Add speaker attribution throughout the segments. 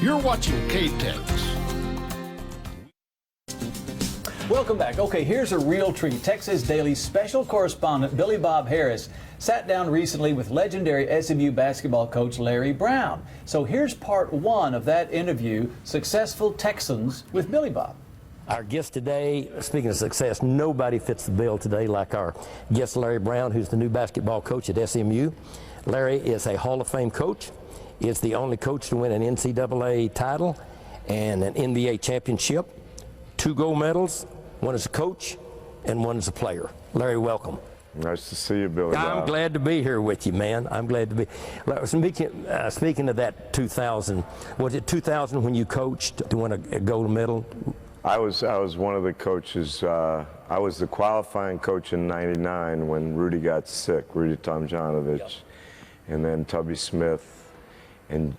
Speaker 1: You're watching KTEX.
Speaker 2: Welcome back. Okay, here's a real treat. Texas Daily's special correspondent Billy Bob Harris sat down recently with legendary SMU basketball coach Larry Brown. So here's part one of that interview, Successful Texans with Billy Bob.
Speaker 3: Our guest today, speaking of success, nobody fits the bill today like our guest Larry Brown, who's the new basketball coach at SMU. Larry is a Hall of Fame coach, is the only coach to win an NCAA title and an NBA championship, 2 gold medals, one as a coach and one as a player. Larry, welcome.
Speaker 4: Nice to see you, Billy.
Speaker 3: I'm glad to be here with you, man. I'm glad to be. Speaking of that 2000, was it 2000 when you coached to win a gold medal?
Speaker 4: I was one of the coaches. I was the qualifying coach in '99 when Rudy got sick, Rudy Tomjanovich, yep. And then Tubby Smith and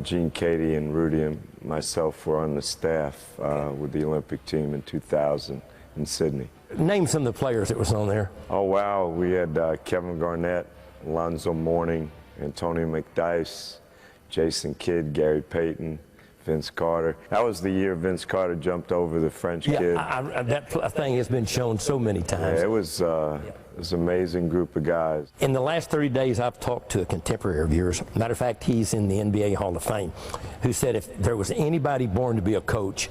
Speaker 4: Gene Cady and Rudy and myself were on the staff with the Olympic team in 2000 in Sydney.
Speaker 3: Name some of the players that was on there.
Speaker 4: Oh, wow. We had Kevin Garnett, Alonzo Mourning, Antonio McDyess, Jason Kidd, Gary Payton, Vince Carter. That was the year Vince Carter jumped over the French kid.
Speaker 3: That thing has been shown so many times.
Speaker 4: Yeah, it was an amazing group of guys.
Speaker 3: In the last 30 days, I've talked to a contemporary of yours. Matter of fact, he's in the NBA Hall of Fame, who said if there was anybody born to be a coach,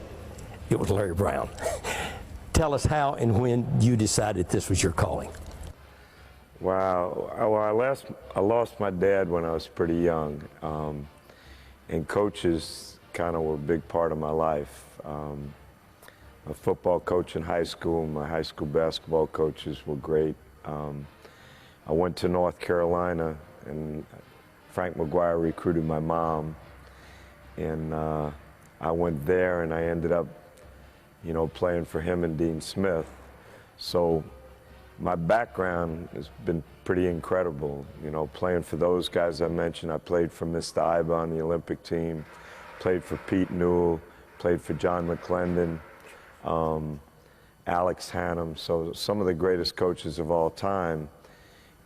Speaker 3: it was Larry Brown. Tell us how and when you decided this was your calling.
Speaker 4: Wow. Well, I lost my dad when I was pretty young, and coaches kind of were a big part of my life. A football coach in high school, my high school basketball coaches were great. I went to North Carolina, and Frank McGuire recruited my mom, and I went there, and I ended up, playing for him and Dean Smith. So my background has been pretty incredible, playing for those guys I mentioned. I played for Mr. Iba on the Olympic team, played for Pete Newell, played for John McClendon, Alex Hannum, so some of the greatest coaches of all time,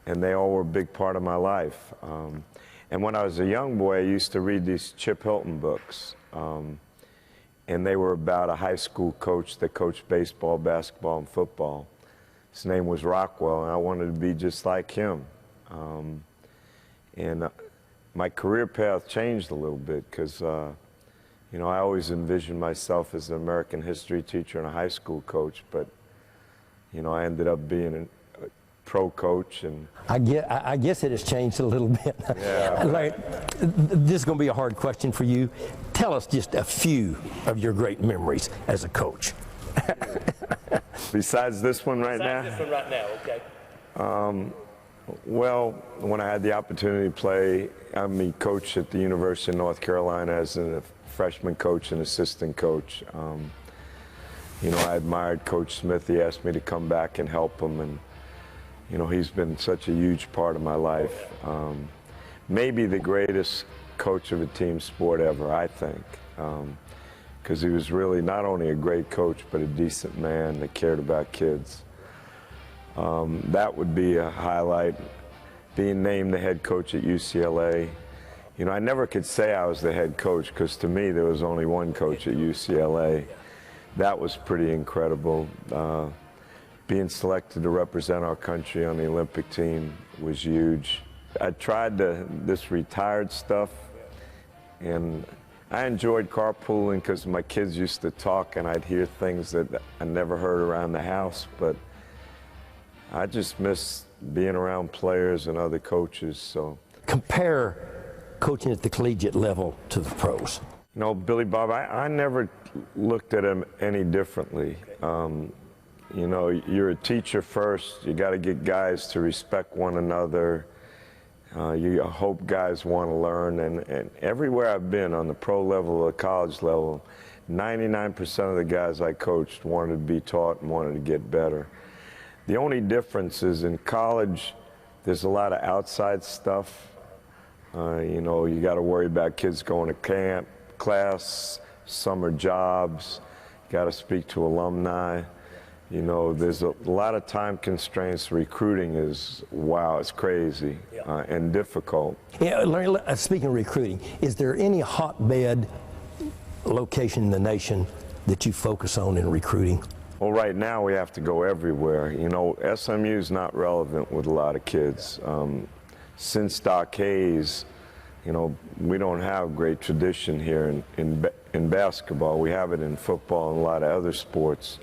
Speaker 4: and they all were a big part of my life. And when I was a young boy, I used to read these Chip Hilton books, and they were about a high school coach that coached baseball, basketball, and football. His name was Rockwell, and I wanted to be just like him. My career path changed a little bit because I always envisioned myself as an American history teacher and a high school coach, but, I ended up being a pro coach. And
Speaker 3: I guess it has changed a little bit.
Speaker 4: Yeah.
Speaker 3: Larry, this is going to be a hard question for you. Tell us just a few of your great memories as a coach.
Speaker 4: Besides this one right now?
Speaker 3: Besides this one right now, okay.
Speaker 4: Well, when I had the opportunity to play, coach at the University of North Carolina as a freshman coach and assistant coach. I admired Coach Smith. He asked me to come back and help him, and he's been such a huge part of my life. Maybe the greatest coach of a team sport ever, I think, because he was really not only a great coach but a decent man that cared about kids. That would be a highlight. Being named the head coach at UCLA. I never could say I was the head coach because to me there was only one coach at UCLA. That was pretty incredible. Being selected to represent our country on the Olympic team was huge. I tried this retired stuff, and I enjoyed carpooling because my kids used to talk and I'd hear things that I never heard around the house, but I just miss being around players and other coaches. So
Speaker 3: compare coaching at the collegiate level to the pros.
Speaker 4: Billy Bob, I never looked at him any differently. You're a teacher first. You got to get guys to respect one another. You hope guys want to learn. And everywhere I've been, on the pro level or college level, 99% of the guys I coached wanted to be taught and wanted to get better. The only difference is in college, there's a lot of outside stuff. You got to worry about kids going to camp, class, summer jobs. Got to speak to alumni. There's a lot of time constraints. Recruiting is, wow, it's crazy and difficult.
Speaker 3: Yeah, Larry, speaking of recruiting, is there any hotbed location in the nation that you focus on in recruiting?
Speaker 4: Well, right now we have to go everywhere. You know, SMU is not relevant with a lot of kids. Since Doc Hayes, you know, we don't have great tradition here in basketball. We have it in football and a lot of other sports.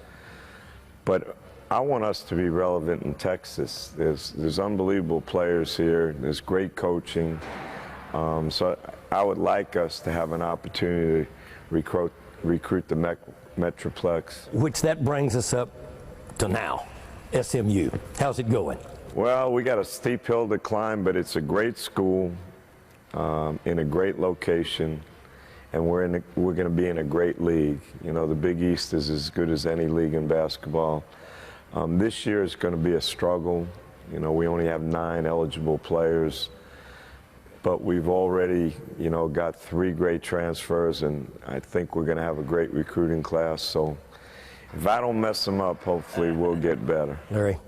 Speaker 4: But I want us to be relevant in Texas. There's unbelievable players here. There's great coaching. So I would like us to have an opportunity to recruit the Metroplex.
Speaker 3: Which that brings us up to now, SMU. How's it going?
Speaker 4: Well, we got a steep hill to climb, but it's a great school in a great location, and we're going to be in a great league. You know, the Big East is as good as any league in basketball. This year is going to be a struggle. You know, we only have 9 eligible players, but we've already, you know, got 3 great transfers, and I think we're going to have a great recruiting class. So if I don't mess them up, hopefully we'll get better.
Speaker 3: Larry,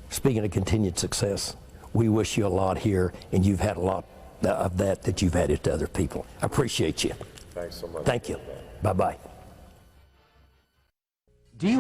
Speaker 3: speaking of continued success, we wish you a lot here, and you've had a lot of that you've added to other people. I appreciate you.
Speaker 4: Thanks so much.
Speaker 3: Thank you. Bye-bye.
Speaker 5: Do you